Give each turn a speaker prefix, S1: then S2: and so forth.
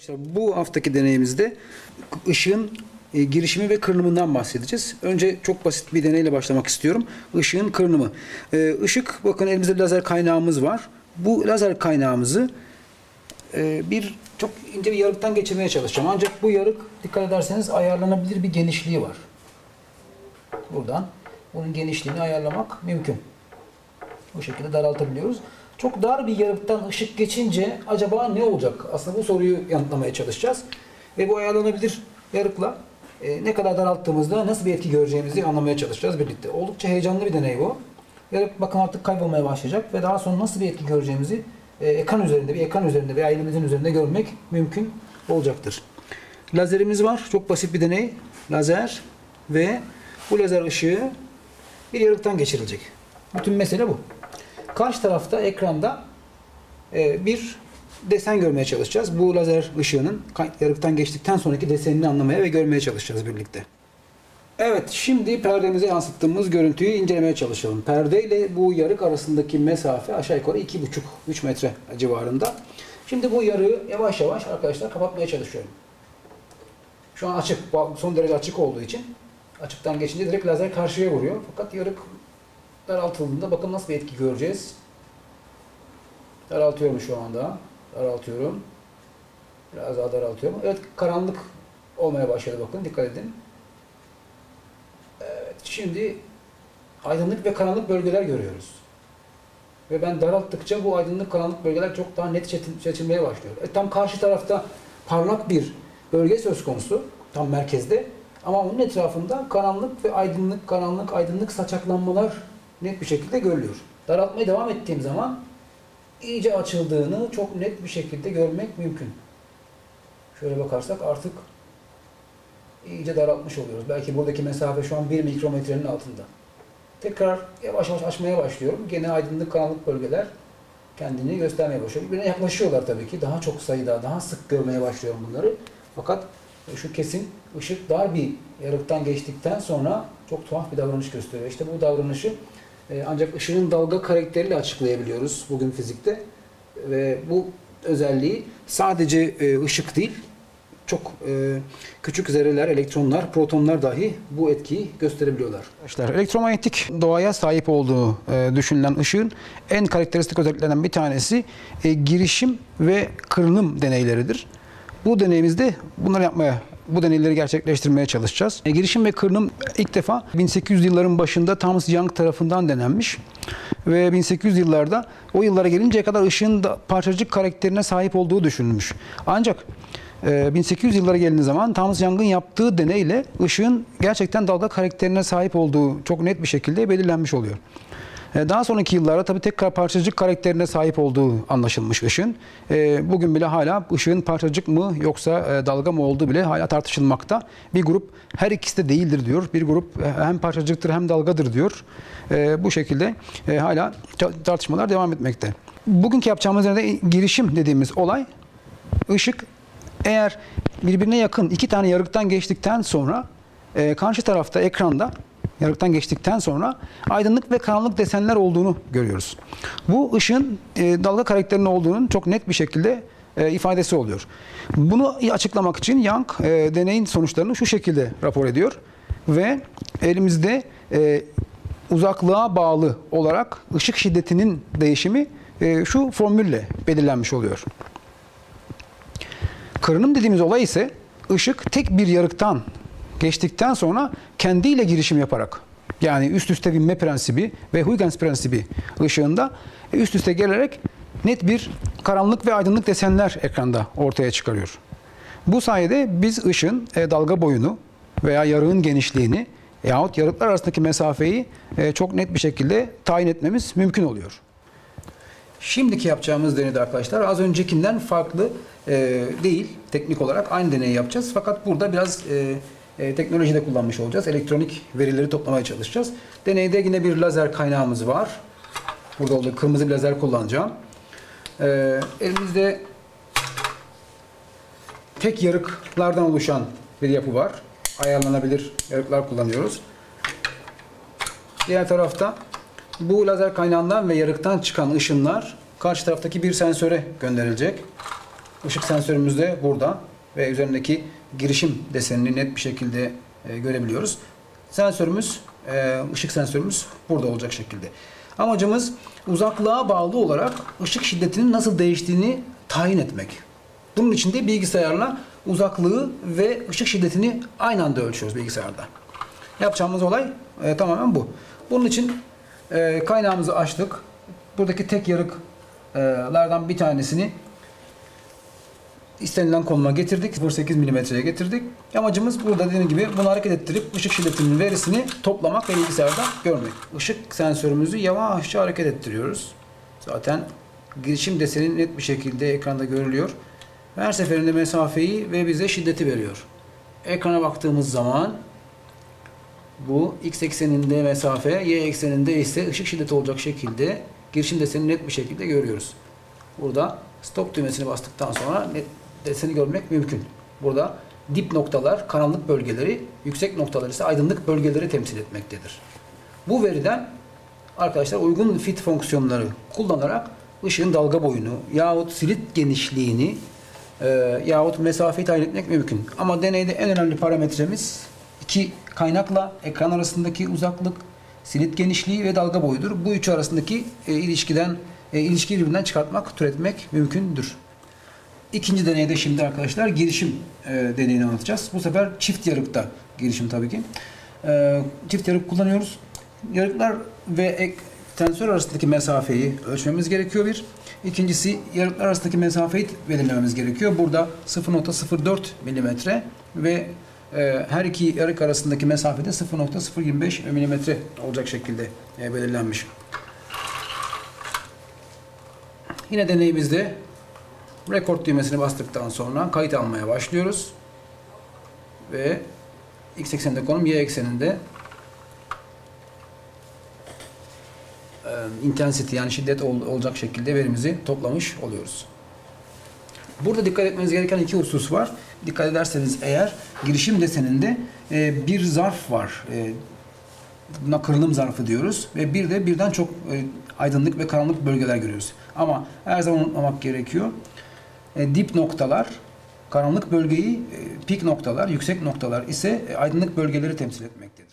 S1: Bu haftaki deneyimizde ışığın girişimi ve kırınımından bahsedeceğiz. Önce çok basit bir deneyle başlamak istiyorum. Işığın kırınımı. Işık, bakın elimizde bir lazer kaynağımız var. Bu lazer kaynağımızı çok ince bir yarıktan geçirmeye çalışacağım. Ancak bu yarık, dikkat ederseniz, ayarlanabilir bir genişliği var. Buradan bunun genişliğini ayarlamak mümkün. Bu şekilde daraltabiliyoruz. Çok dar bir yarıktan ışık geçince acaba ne olacak? Aslında bu soruyu yanıtlamaya çalışacağız. Ve bu ayarlanabilir yarıkla ne kadar daralttığımızda nasıl bir etki göreceğimizi anlamaya çalışacağız birlikte. Oldukça heyecanlı bir deney bu. Yarık bakın artık kaybolmaya başlayacak ve daha sonra nasıl bir etki göreceğimizi ekran üzerinde veya elimizin üzerinde görmek mümkün olacaktır. Lazerimiz var. Çok basit bir deney. Lazer ve bu lazer ışığı bir yarıktan geçirilecek. Bütün mesele bu. Karşı tarafta ekranda bir desen görmeye çalışacağız. Bu lazer ışığının yarıktan geçtikten sonraki desenini anlamaya ve görmeye çalışacağız birlikte. Evet, şimdi perdemize yansıttığımız görüntüyü incelemeye çalışalım. Perde ile bu yarık arasındaki mesafe aşağı yukarı 2,5-3 metre civarında. Şimdi bu yarığı yavaş yavaş arkadaşlar kapatmaya çalışıyorum. Şu an açık, son derece açık olduğu için açıktan geçince direkt lazer karşıya vuruyor. Fakat yarık daraltıldığında bakın nasıl bir etki göreceğiz. Daraltıyorum şu anda. Daraltıyorum. Biraz daha daraltıyorum. Evet, karanlık olmaya başladı, bakın, dikkat edin. Evet, şimdi aydınlık ve karanlık bölgeler görüyoruz. Ve ben daralttıkça bu aydınlık karanlık bölgeler çok daha net seçilmeye başlıyor. Tam karşı tarafta parlak bir bölge söz konusu. Tam merkezde. Ama onun etrafında karanlık ve aydınlık, karanlık, aydınlık saçaklanmalar net bir şekilde görülüyor. Daraltmaya devam ettiğim zaman iyice açıldığını çok net bir şekilde görmek mümkün. Şöyle bakarsak artık iyice daraltmış oluyoruz. Belki buradaki mesafe şu an 1 mikrometrenin altında. Tekrar yavaş yavaş açmaya başlıyorum. Gene aydınlık karanlık bölgeler kendini göstermeye başlıyor. Birbirine yaklaşıyorlar tabii ki. Daha çok sayıda, daha sık görmeye başlıyorum bunları. Fakat şu kesin, ışık dar bir yarıktan geçtikten sonra çok tuhaf bir davranış gösteriyor. İşte bu davranışı ancak ışığın dalga karakteriyle açıklayabiliyoruz bugün fizikte. Ve bu özelliği sadece ışık değil, çok küçük zerreler, elektronlar, protonlar dahi bu etkiyi gösterebiliyorlar. Arkadaşlar, elektromanyetik doğaya sahip olduğu düşünülen ışığın en karakteristik özelliklerinden bir tanesi girişim ve kırınım deneyleridir. Bu deneyimizde bu deneyleri gerçekleştirmeye çalışacağız. Girişim ve kırınım ilk defa 1800 yılların başında Thomas Young tarafından denenmiş. Ve 1800 yıllarda, o yıllara gelinceye kadar ışığın da parçacık karakterine sahip olduğu düşünülmüş. Ancak 1800 yıllara gelindiği zaman Thomas Young'ın yaptığı deneyle ışığın gerçekten dalga karakterine sahip olduğu çok net bir şekilde belirlenmiş oluyor. Daha sonraki yıllarda tabii tekrar parçacık karakterine sahip olduğu anlaşılmış ışığın. Bugün bile hala ışığın parçacık mı yoksa dalga mı olduğu bile hala tartışılmakta. Bir grup her ikisi de değildir diyor. Bir grup hem parçacıktır hem dalgadır diyor. Bu şekilde hala tartışmalar devam etmekte. Bugünkü yapacağımız girişim dediğimiz olay, ışık eğer birbirine yakın iki tane yarıktan geçtikten sonra karşı tarafta ekranda yarıktan geçtikten sonra aydınlık ve karanlık desenler olduğunu görüyoruz. Bu ışığın dalga karakterinin olduğunun çok net bir şekilde ifadesi oluyor. Bunu açıklamak için Young deneyin sonuçlarını şu şekilde rapor ediyor ve elimizde uzaklığa bağlı olarak ışık şiddetinin değişimi şu formülle belirlenmiş oluyor. Kırınım dediğimiz olay ise ışık tek bir yarıktan geçtikten sonra kendiyle girişim yaparak, yani üst üste binme prensibi ve Huygens prensibi ışığında üst üste gelerek net bir karanlık ve aydınlık desenler ekranda ortaya çıkarıyor. Bu sayede biz ışığın dalga boyunu veya yarığın genişliğini yahut yarıklar arasındaki mesafeyi çok net bir şekilde tayin etmemiz mümkün oluyor. Şimdiki yapacağımız deneyde arkadaşlar az öncekinden farklı değil. Teknik olarak aynı deneyi yapacağız. Fakat burada biraz teknoloji de kullanmış olacağız. Elektronik verileri toplamaya çalışacağız. Deneyde yine bir lazer kaynağımız var. Burada olduğu kırmızı bir lazer kullanacağım. Elimizde tek yarıklardan oluşan bir yapı var. Ayarlanabilir yarıklar kullanıyoruz. Diğer tarafta bu lazer kaynağından ve yarıktan çıkan ışınlar karşı taraftaki bir sensöre gönderilecek. Işık sensörümüz de burada ve üzerindeki girişim desenini net bir şekilde görebiliyoruz. Sensörümüz, ışık sensörümüz burada olacak şekilde. Amacımız uzaklığa bağlı olarak ışık şiddetinin nasıl değiştiğini tayin etmek. Bunun için de bilgisayarla uzaklığı ve ışık şiddetini aynı anda ölçüyoruz bilgisayarda. Yapacağımız olay tamamen bu. Bunun için kaynağımızı açtık. Buradaki tek yarıklardan bir tanesini istenilen konuma getirdik. 0.8 mm'ye getirdik. Amacımız burada dediğim gibi bunu hareket ettirip ışık şiddetinin verisini toplamak ve bilgisayarda görmek. Işık sensörümüzü yavaşça hareket ettiriyoruz. Zaten girişim deseni net bir şekilde ekranda görülüyor. Her seferinde mesafeyi ve bize şiddeti veriyor. Ekrana baktığımız zaman bu x ekseninde mesafe, y ekseninde ise ışık şiddeti olacak şekilde girişim desenini net bir şekilde görüyoruz. Burada stop düğmesini bastıktan sonra net deseni görmek mümkün. Burada dip noktalar karanlık bölgeleri, yüksek noktalar ise aydınlık bölgeleri temsil etmektedir. Bu veriden arkadaşlar uygun fit fonksiyonları kullanarak ışığın dalga boyunu yahut slit genişliğini yahut mesafeyi tayin etmek mümkün. Ama deneyde en önemli parametremiz iki kaynakla ekran arasındaki uzaklık, slit genişliği ve dalga boyudur. Bu üçü arasındaki ilişkiyi birbirinden çıkartmak, türetmek mümkündür. İkinci deneyde şimdi arkadaşlar girişim deneyini anlatacağız. Bu sefer çift yarıkta girişim tabii ki. Çift yarık kullanıyoruz. Yarıklar ve sensör arasındaki mesafeyi ölçmemiz gerekiyor bir. İkincisi yarıklar arasındaki mesafeyi belirlememiz gerekiyor. Burada 0.04 mm ve her iki yarık arasındaki mesafede 0.025 mm olacak şekilde belirlenmiş. Yine deneyimizde record düğmesini bastıktan sonra kayıt almaya başlıyoruz. Ve x ekseninde konum, y ekseninde intensity yani şiddet olacak şekilde verimizi toplamış oluyoruz. Burada dikkat etmeniz gereken iki husus var. Dikkat ederseniz eğer girişim deseninde bir zarf var. Buna kırılım zarfı diyoruz ve bir de birden çok aydınlık ve karanlık bölgeler görüyoruz. Ama her zaman unutmamak gerekiyor. Dip noktalar, karanlık bölgeyi, pik noktalar, yüksek noktalar ise aydınlık bölgeleri temsil etmektedir.